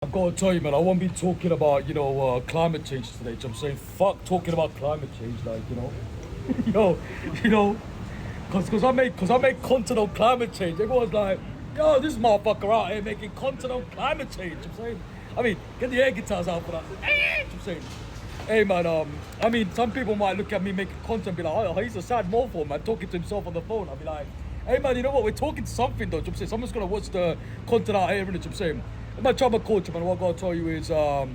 I've got to tell you, man, I won't be talking about, climate change today. I'm saying, fuck talking about climate change, yo, you know, cause I make content on climate change. Everyone's like, yo, this motherfucker out here making content on climate change. I'm saying, get the air guitars out for that. I'm saying, hey, man, some people might look at me making content and be like, oh, he's a sad mofo, man, talking to himself on the phone. I'll be like, hey, man, you know what? We're talking something, though. I'm saying, someone's gonna watch the content out here, innit? I'm saying. My trauma culture, man, what I gotta tell you is, hey,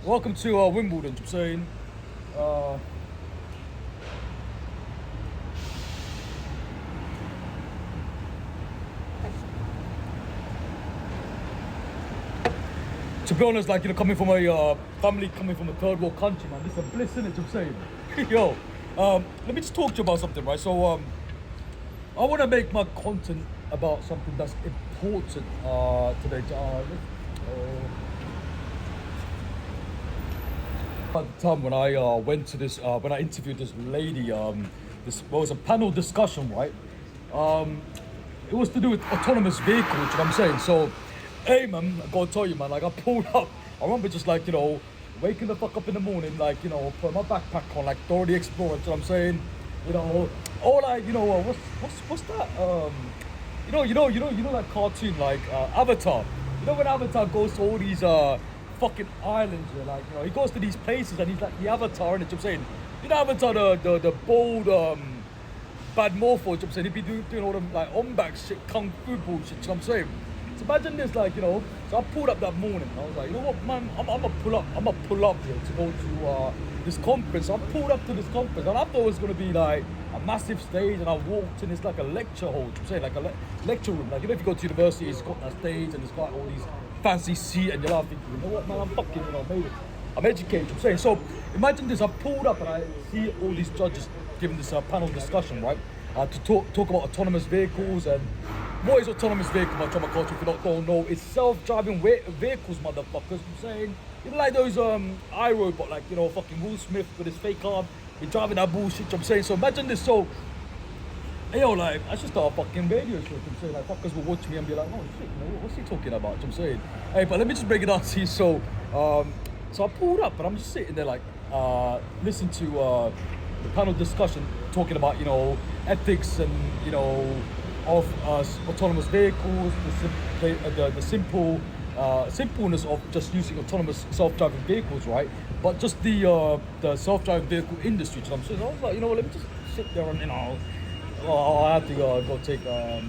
welcome to Wimbledon. I'm saying, to be honest, coming from a family coming from a third world country, man, this is a bliss, innit? I'm saying, yo, let me just talk to you about something, right? So, I want to make my content about something that's important today. At the time when I went to this, when I interviewed this lady, this was a panel discussion, right? It was to do with autonomous vehicles. You know what I'm saying? So, hey, man, I gotta tell you, man, I pulled up. I remember just waking the fuck up in the morning, putting my backpack on, like Dora the Explorer. You know what I'm saying? Or what's that? That cartoon Avatar. You know when Avatar goes to all these fucking islands, he goes to these places and he's like the Avatar, and I'm saying, Avatar, the bold bad morpho. You know I'm saying, he'd be doing all them on-back shit, kung fu bullshit. You know what I'm saying? So imagine this, so I pulled up that morning. And I was like, you know what, man, I'm gonna pull up here to go to this conference. So I pulled up to this conference, and I thought it was gonna be like a massive stage, and I walked in. It's like a lecture hall. I'm saying, like a lecture room. Like, if you go to university, it's got that stage, and it's got all these fancy seats, and you're like thinking, you know what, man, I'm fucking, made it. I'm educated. I'm saying, so imagine this. I pulled up and I see all these judges giving this panel discussion, right? To talk about autonomous vehicles. And what is autonomous vehicle, my trauma culture, if you don't know? It's self-driving vehicles, motherfuckers. I'm saying, like those iRobot, fucking Will Smith with his fake arm, be driving that bullshit. I'm saying, so imagine this. So, hey, yo, I should start a fucking radio show. I'm saying, fuckers will watch me and be like, oh shit, what's he talking about? I'm saying, hey, but let me just break it down to you. So, so I pulled up and I'm just sitting there listen to the panel discussion talking about ethics and of autonomous vehicles, the simple simpleness of just using autonomous self-driving vehicles, right? But just the self-driving vehicle industry. You know what I'm saying? So I was like, let me just sit there and I had to go take I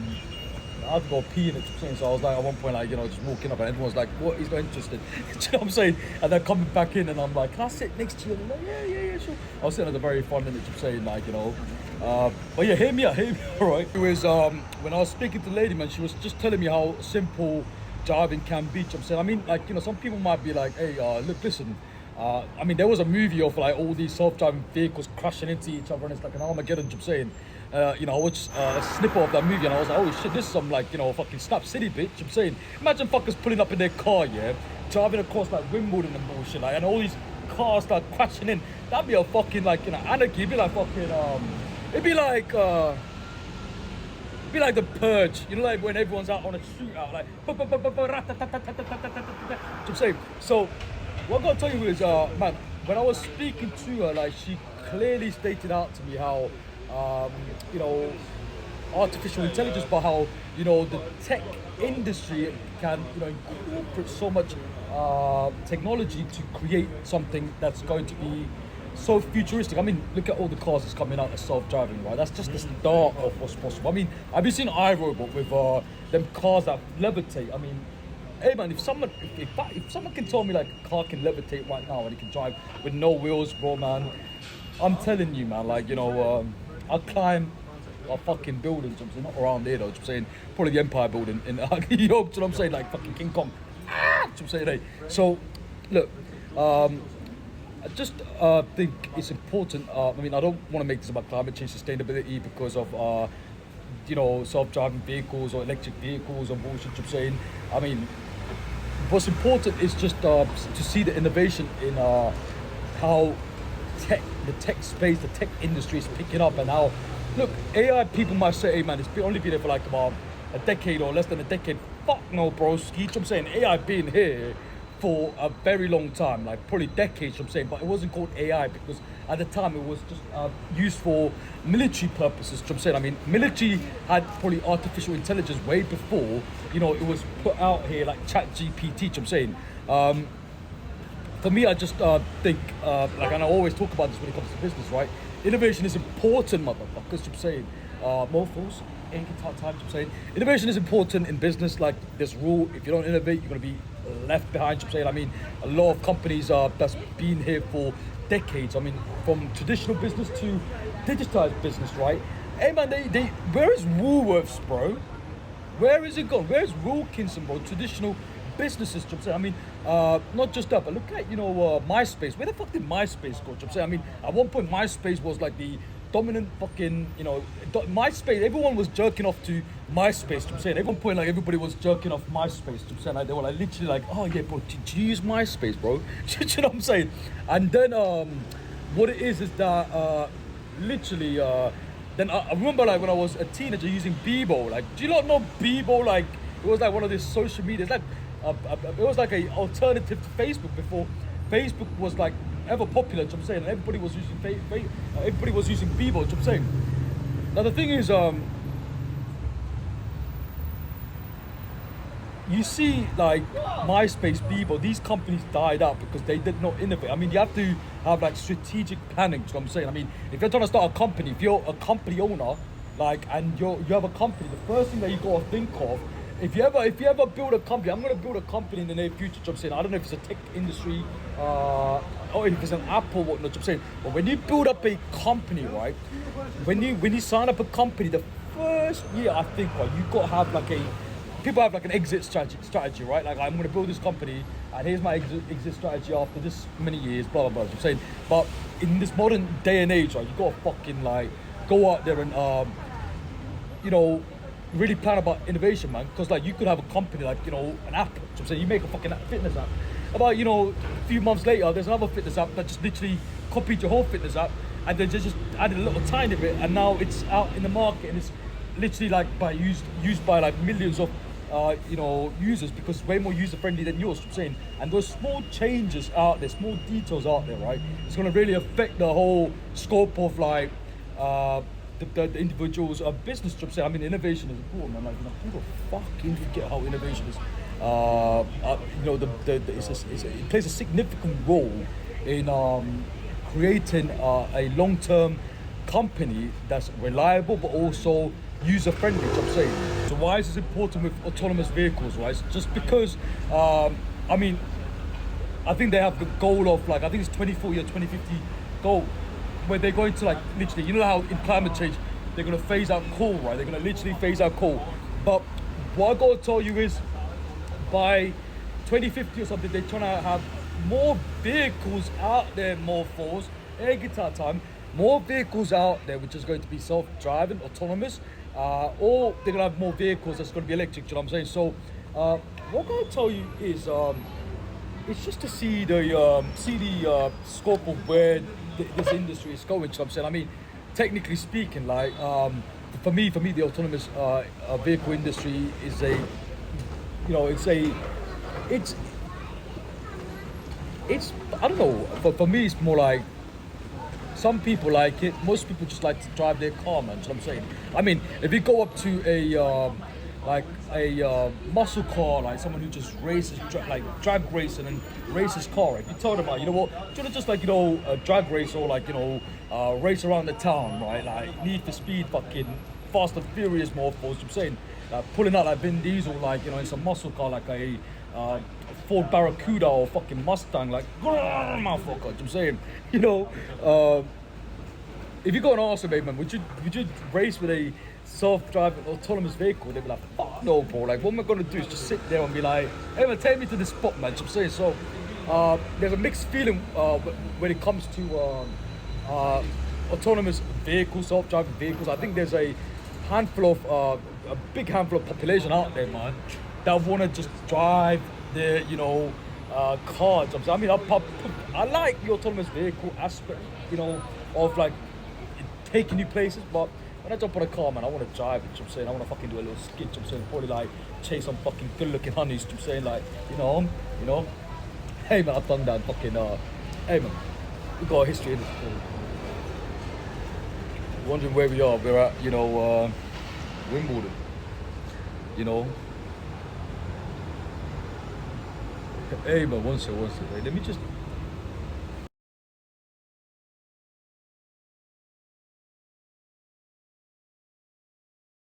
had to go pee in it. So I was like, at one point, just walking up, and everyone's like, "What? He's not interested." Do you know what I'm saying? And then coming back in, and I'm like, "Can I sit next to you?" And I'm like, yeah, sure. I was sitting at the very front, and I'm saying, but yeah, hear me out, all right. It was when I was speaking to the lady, man, she was just telling me how simple driving can be. I'm saying, some people might be like, "Hey, look, listen." There was a movie of all these self-driving vehicles crashing into each other, and it's like an Armageddon. I'm saying, I watched a snippet of that movie, and I was like, oh shit, this is some fucking Snap City, bitch. I'm saying, imagine fuckers pulling up in their car, yeah, driving across Wimbledon and bullshit, and all these cars start crashing in. That'd be a fucking anarchy. It'd be like fucking it'd be like the Purge, when everyone's out on a shootout, I'm saying. So what I gotta tell you is, man, when I was speaking to her, she clearly stated out to me how, artificial intelligence, but how, the tech industry can, incorporate so much technology to create something that's going to be so futuristic. Look at all the cars that's coming out as self-driving, right? That's just the start of what's possible. Have you seen iRobot with them cars that levitate? Hey man, if someone can tell me a car can levitate right now and it can drive with no wheels, bro, man, I'm telling you, man, I'll climb a fucking buildings. I'm saying, not around there though. I'm saying probably the Empire Building in New York. You know what I'm saying, fucking King Kong. I'm saying, hey. So look, I just think it's important. I don't want to make this about climate change sustainability because of self-driving vehicles or electric vehicles or bullshit. I'm saying, what's important is just to see the innovation in how the tech space, the tech industry is picking up, and how, look, AI people might say, hey man, it's only been there for about a decade or less than a decade. fuck no, broski. I'm saying AI been here for a very long time, like probably decades. I'm saying, but it wasn't called AI because at the time it was just used for military purposes. I'm saying, I mean, military had probably artificial intelligence way before it was put out here like Chat GPT. I'm saying. For me, I just think, and I always talk about this when it comes to business, right? Innovation is important, motherfuckers. I'm saying, morphos, ain't guitar time. I'm saying, innovation is important in business. Like this rule, if you don't innovate, you're gonna be left behind. I'm saying, I mean, a lot of companies that's been here for decades. I mean, from traditional business to digitized business, right? Hey man, where is Woolworths, bro? Where is it gone? Where's Wilkinson, bro? Traditional businesses, I'm saying. I mean, not just that, but look at MySpace. Where the fuck did MySpace go? I'm saying. I mean, at one point MySpace was like the dominant fucking MySpace. Everyone was jerking off to MySpace. I'm saying. At one point, like everybody was jerking off MySpace. I'm saying. Like they were like literally like, oh yeah, bro, did you use MySpace, bro? You know what I'm saying? And then what it is that literally. Then I remember like when I was a teenager using Bebo. Like, do you not know Bebo? Like, it was like one of these social medias. Like, it was like a alternative to Facebook before Facebook was like ever popular. I'm saying, and everybody was using everybody was using Bebo. I'm saying. Now the thing is, you see, like MySpace, Bebo, these companies died out because they did not innovate. I mean, you have to have like strategic planning. You know what I'm saying? I mean, if you're trying to start a company, if you're a company owner, like, and you have a company, the first thing that you gotta think of, if you ever build a company, I'm gonna build a company in the near future. I'm saying, I don't know if it's a tech industry, or if it's an app or whatnot. I'm saying, but when you build up a company, right? When you sign up a company, the first year, I think, right, you gotta have like people have like an exit strategy, right? Like, I'm gonna build this company, and here's my exit strategy after this many years, blah blah blah. I'm saying, but in this modern day and age, right, you gotta fucking like go out there and really plan about innovation, man. Because like you could have a company like an app. So I'm saying, you make a fucking fitness app. About a few months later, there's another fitness app that just literally copied your whole fitness app, and they just added a little tiny bit, and now it's out in the market, and it's literally like used by like millions of users, because it's way more user friendly than yours. I'm saying, and those small changes out there, small details out there, right? It's gonna really affect the whole scope of like the individual's business. I'm saying, I mean, innovation is important, man. Like, people fucking forget how innovation is. It plays a significant role in creating a long-term company that's reliable but also user-friendly. I'm saying. So why is this important with autonomous vehicles, right? It's just because, I mean, I think they have the goal of like, I think it's 2040 or 2050 goal, where they're going to like literally, how in climate change they're gonna phase out coal, right? They're gonna literally phase out coal. But what I gotta tell you is, by 2050 or something, they're trying to have more vehicles out there, more force, air guitar time, more vehicles out there which is going to be self-driving, autonomous, or they're gonna have more vehicles that's gonna be electric. You know what I'm saying? So what I'm gonna tell you is, it's just to see the scope of where this industry is going. You know what I'm saying? I mean, technically speaking, like for me, the autonomous vehicle industry is it's I don't know. For me, it's more like, some people like it. Most people just like to drive their car, man. You know what I'm saying? I mean, if you go up to a muscle car, like someone who just races, like drag racing and races car. If you tell them, like, you know what, do you want to just like drag race, or like race around the town, right? Like Need for Speed, fucking Fast and Furious, more of course. I'm saying, pulling out like Vin Diesel, like in some muscle car, like a Ford Barracuda or fucking Mustang, like motherfucker. I'm saying, if you got an awesome man, would you race with a self-driving autonomous vehicle? They'd be like, fuck no, bro. Like, what am I gonna do is just sit there and be like, hey man, take me to this spot, man. I'm saying, so there's a mixed feeling when it comes to autonomous vehicles, self-driving vehicles. I think there's a big handful of population out there, man, that want to just drive their cars. I mean, I like the autonomous vehicle aspect, of like taking you places, but when I jump on a car, man, I want to drive. You know what I'm saying? I want to fucking do a little skit. You know what I'm saying? Probably like chase some fucking good-looking honeys. You know what I'm saying? Like, you know. Hey man, I've done that. Fucking hey man, we got a history in it. Wondering where we are. We're at, Wimbledon. You know. Hey man, one second. Wait, let me just